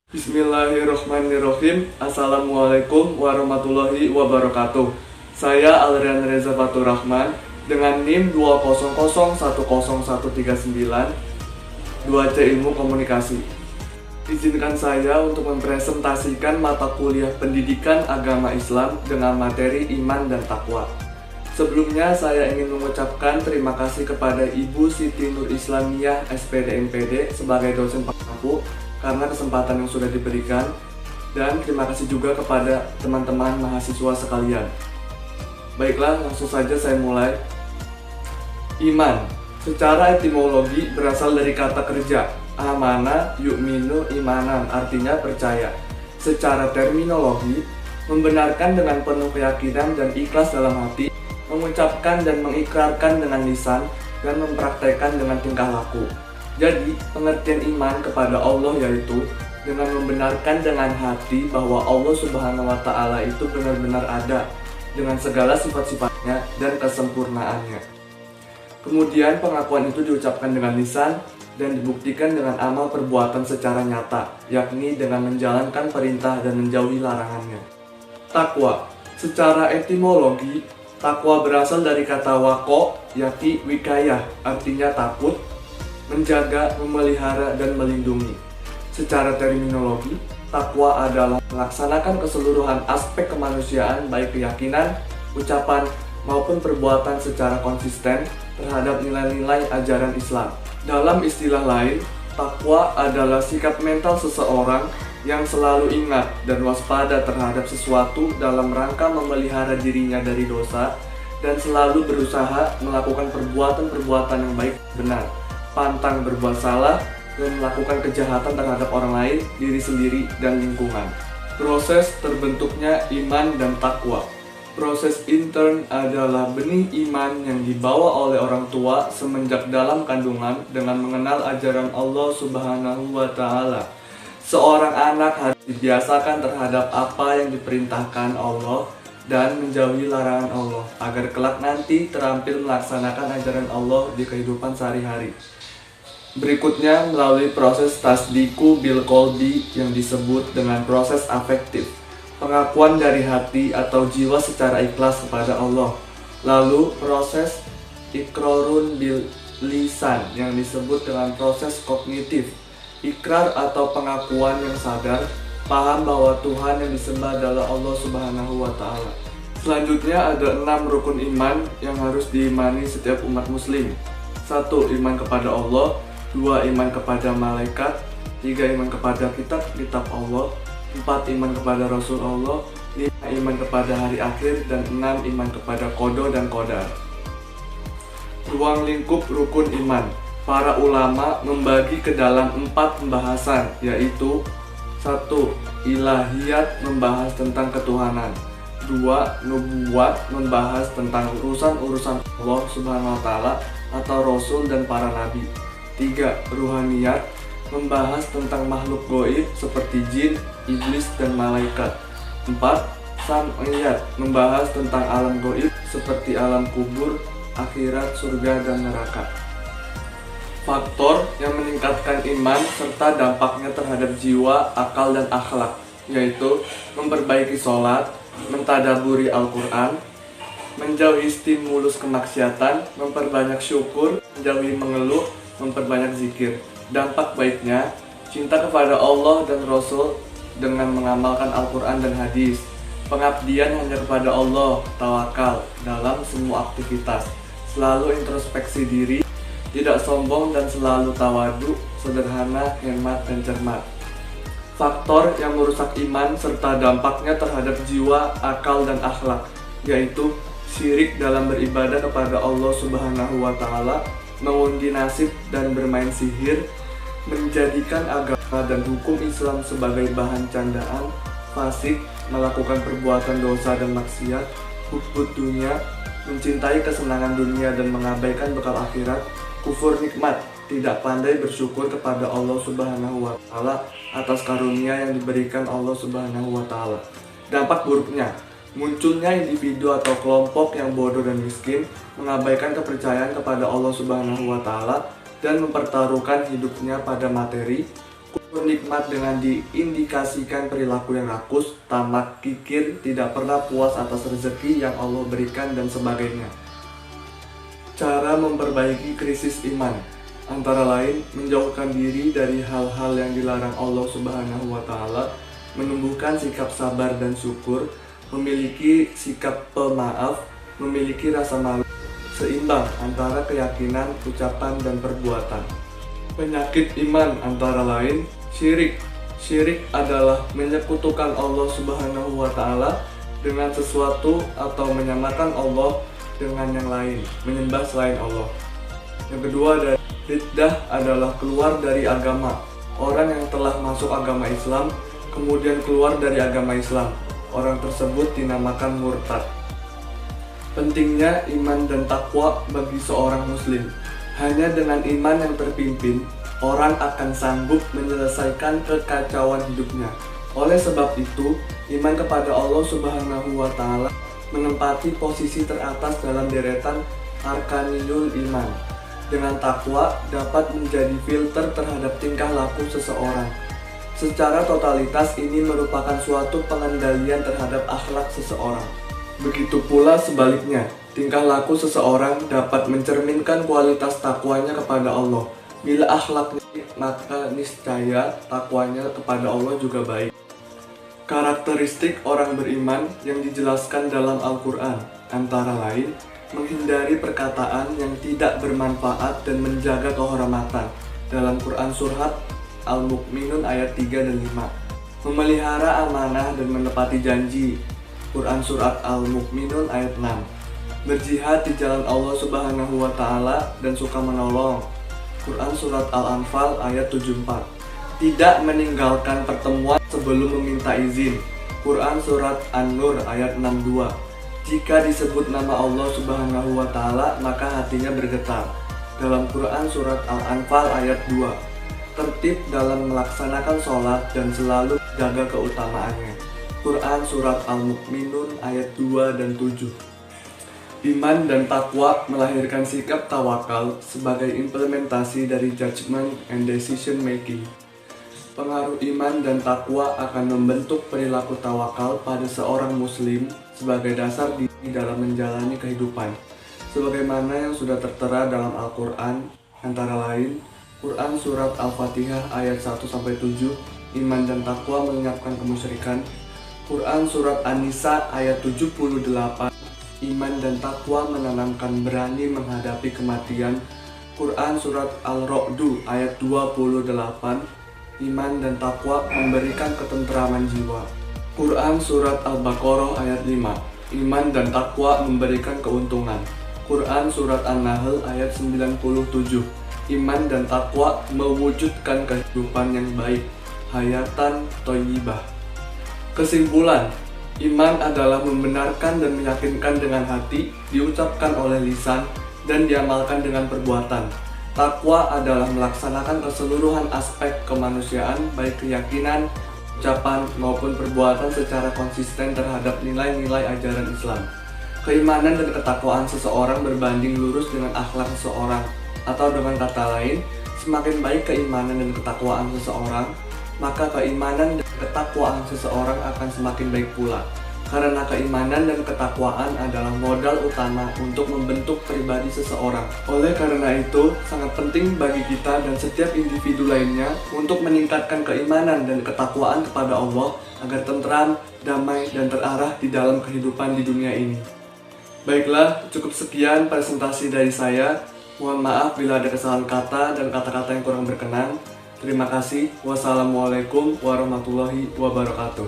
Bismillahirrahmanirrahim. Assalamualaikum warahmatullahi wabarakatuh. Saya Alrian Reza Fatur Rahman dengan NIM 200101399 2C Ilmu Komunikasi. Izinkan saya untuk mempresentasikan mata kuliah Pendidikan Agama Islam dengan materi Iman dan Takwa. Sebelumnya saya ingin mengucapkan terima kasih kepada Ibu Siti Nur Islamiyah SPD MPD sebagai dosen pengampu karena kesempatan yang sudah diberikan, dan terima kasih juga kepada teman-teman mahasiswa sekalian. Baiklah, langsung saja saya mulai. Iman secara etimologi berasal dari kata kerja amana yu'minu imanan, artinya percaya. Secara terminologi, membenarkan dengan penuh keyakinan dan ikhlas dalam hati, mengucapkan dan mengikrarkan dengan lisan, dan mempraktekkan dengan tingkah laku. Jadi, pengertian iman kepada Allah yaitu dengan membenarkan dengan hati bahwa Allah Subhanahu wa Ta'ala itu benar-benar ada dengan segala sifat-sifatnya dan kesempurnaannya. Kemudian, pengakuan itu diucapkan dengan lisan dan dibuktikan dengan amal perbuatan secara nyata, yakni dengan menjalankan perintah dan menjauhi larangannya. Takwa secara etimologi, takwa berasal dari kata wako, yakni wikayah, artinya takut, menjaga, memelihara, dan melindungi. Secara terminologi, takwa adalah melaksanakan keseluruhan aspek kemanusiaan baik keyakinan, ucapan, maupun perbuatan secara konsisten terhadap nilai-nilai ajaran Islam. Dalam istilah lain, takwa adalah sikap mental seseorang yang selalu ingat dan waspada terhadap sesuatu dalam rangka memelihara dirinya dari dosa dan selalu berusaha melakukan perbuatan-perbuatan yang baik benar, pantang berbuat salah, dan melakukan kejahatan terhadap orang lain, diri sendiri, dan lingkungan. Proses terbentuknya iman dan takwa. Proses intern adalah benih iman yang dibawa oleh orang tua semenjak dalam kandungan dengan mengenal ajaran Allah Subhanahu wa Ta'ala. Seorang anak harus dibiasakan terhadap apa yang diperintahkan Allah dan menjauhi larangan Allah agar kelak nanti terampil melaksanakan ajaran Allah di kehidupan sehari-hari. Berikutnya melalui proses tasdiku bil qalbi yang disebut dengan proses afektif, pengakuan dari hati atau jiwa secara ikhlas kepada Allah. Lalu proses ikrarun bil lisan yang disebut dengan proses kognitif, ikrar atau pengakuan yang sadar, paham bahwa Tuhan yang disembah adalah Allah Subhanahu wa Ta'ala. Selanjutnya ada 6 rukun iman yang harus diimani setiap umat muslim. 1. Iman kepada Allah. 2. Iman kepada malaikat. 3. Iman kepada kitab Allah. 4. Iman kepada Rasul Allah. 5. Iman kepada hari akhir. Dan 6. Iman kepada qada dan qadar. Ruang lingkup rukun iman. Para ulama membagi ke dalam 4 pembahasan, yaitu 1. Ilahiyat, membahas tentang ketuhanan. 2. Nubuwat, membahas tentang urusan-urusan Allah Subhanahu wa Ta'ala atau Rasul dan para nabi. 3. Ruhaniyat, membahas tentang makhluk gaib seperti jin, iblis, dan malaikat. 4. Sam'iyat, membahas tentang alam gaib seperti alam kubur, akhirat, surga, dan neraka. Faktor yang meningkatkan iman serta dampaknya terhadap jiwa, akal, dan akhlak, yaitu memperbaiki sholat, mentadaburi Al-Quran, menjauhi stimulus kemaksiatan, memperbanyak syukur, menjauhi mengeluh, memperbanyak zikir. Dampak baiknya, cinta kepada Allah dan Rasul dengan mengamalkan Al-Quran dan hadis, pengabdian hanya kepada Allah, tawakal dalam semua aktivitas, selalu introspeksi diri, tidak sombong dan selalu tawadu, sederhana, hemat, dan cermat. Faktor yang merusak iman serta dampaknya terhadap jiwa, akal, dan akhlak, yaitu syirik dalam beribadah kepada Allah Subhanahu wa Ta'ala, mengundi nasib dan bermain sihir, menjadikan agama dan hukum Islam sebagai bahan candaan, fasik, melakukan perbuatan dosa dan maksiat, hubud dunia, mencintai kesenangan dunia dan mengabaikan bekal akhirat, kufur nikmat, tidak pandai bersyukur kepada Allah Subhanahu wa Ta'ala atas karunia yang diberikan Allah Subhanahu wa Ta'ala. Dampak buruknya, munculnya individu atau kelompok yang bodoh dan miskin, mengabaikan kepercayaan kepada Allah Subhanahu wa Ta'ala dan mempertaruhkan hidupnya pada materi, Nikmat dengan diindikasikan perilaku yang rakus, tamak, kikir, tidak pernah puas atas rezeki yang Allah berikan, dan sebagainya. Cara memperbaiki krisis iman antara lain menjauhkan diri dari hal-hal yang dilarang Allah Subhanahu wa Ta'ala, menumbuhkan sikap sabar dan syukur, memiliki sikap pemaaf, memiliki rasa malu, seimbang antara keyakinan, ucapan, dan perbuatan. Penyakit iman antara lain syirik. Syirik adalah menyekutukan Allah Subhanahu wa Ta'ala dengan sesuatu atau menyamakan Allah dengan yang lain, menyembah selain Allah. Yang kedua, dari riddah adalah keluar dari agama. Orang yang telah masuk agama Islam kemudian keluar dari agama Islam, orang tersebut dinamakan murtad. Pentingnya iman dan takwa bagi seorang muslim. Hanya dengan iman yang terpimpin, orang akan sanggup menyelesaikan kekacauan hidupnya. Oleh sebab itu, iman kepada Allah Subhanahu wa Ta'ala menempati posisi teratas dalam deretan arkaniyul iman. Dengan takwa dapat menjadi filter terhadap tingkah laku seseorang. Secara totalitas ini merupakan suatu pengendalian terhadap akhlak seseorang. Begitu pula sebaliknya, tingkah laku seseorang dapat mencerminkan kualitas takwanya kepada Allah. Bila akhlaknya, maka niscaya takwanya kepada Allah juga baik. Karakteristik orang beriman yang dijelaskan dalam Al-Quran antara lain menghindari perkataan yang tidak bermanfaat dan menjaga kehormatan. Dalam Quran Surat Al-Mu'minun ayat 3 dan 5, memelihara amanah dan menepati janji. Quran Surat Al-Mu'minun ayat 6, berjihad di jalan Allah Subhanahu wa Ta'ala dan suka menolong. Quran Surat Al-Anfal ayat 74, tidak meninggalkan pertemuan sebelum meminta izin. Quran Surat An-Nur ayat 62, jika disebut nama Allah Subhanahu wa Ta'ala maka hatinya bergetar. Dalam Quran Surat Al-Anfal ayat 2, tertib dalam melaksanakan sholat dan selalu jaga keutamaannya. Quran Surat Al-Mu'minun ayat 2 dan 7. Iman dan takwa melahirkan sikap tawakal sebagai implementasi dari judgment and decision making. Pengaruh iman dan takwa akan membentuk perilaku tawakal pada seorang muslim sebagai dasar diri dalam menjalani kehidupan. Sebagaimana yang sudah tertera dalam Al-Quran, antara lain Quran Surat Al-Fatihah ayat 1-7, iman dan takwa melenyapkan kemusyrikan. Quran Surat An-Nisa ayat 78, iman dan takwa menanamkan berani menghadapi kematian. Quran Surat Al-Ra'du ayat 28, iman dan takwa memberikan ketentraman jiwa. Quran Surat Al-Baqarah ayat 5, iman dan takwa memberikan keuntungan. Quran Surat An-Nahl ayat 97, iman dan takwa mewujudkan kehidupan yang baik, hayatan thayyibah. Kesimpulan, iman adalah membenarkan dan meyakinkan dengan hati, diucapkan oleh lisan, dan diamalkan dengan perbuatan. Takwa adalah melaksanakan keseluruhan aspek kemanusiaan, baik keyakinan, ucapan, maupun perbuatan secara konsisten terhadap nilai-nilai ajaran Islam. Keimanan dan ketakwaan seseorang berbanding lurus dengan akhlak seseorang, atau dengan kata lain, semakin baik keimanan dan ketakwaan seseorang, maka keimanan dan ketakwaan seseorang akan semakin baik pula. Karena keimanan dan ketakwaan adalah modal utama untuk membentuk pribadi seseorang. Oleh karena itu, sangat penting bagi kita dan setiap individu lainnya untuk meningkatkan keimanan dan ketakwaan kepada Allah agar tentram, damai, dan terarah di dalam kehidupan di dunia ini. Baiklah, cukup sekian presentasi dari saya. Mohon maaf bila ada kesalahan kata dan kata-kata yang kurang berkenan. Terima kasih. Wassalamualaikum warahmatullahi wabarakatuh.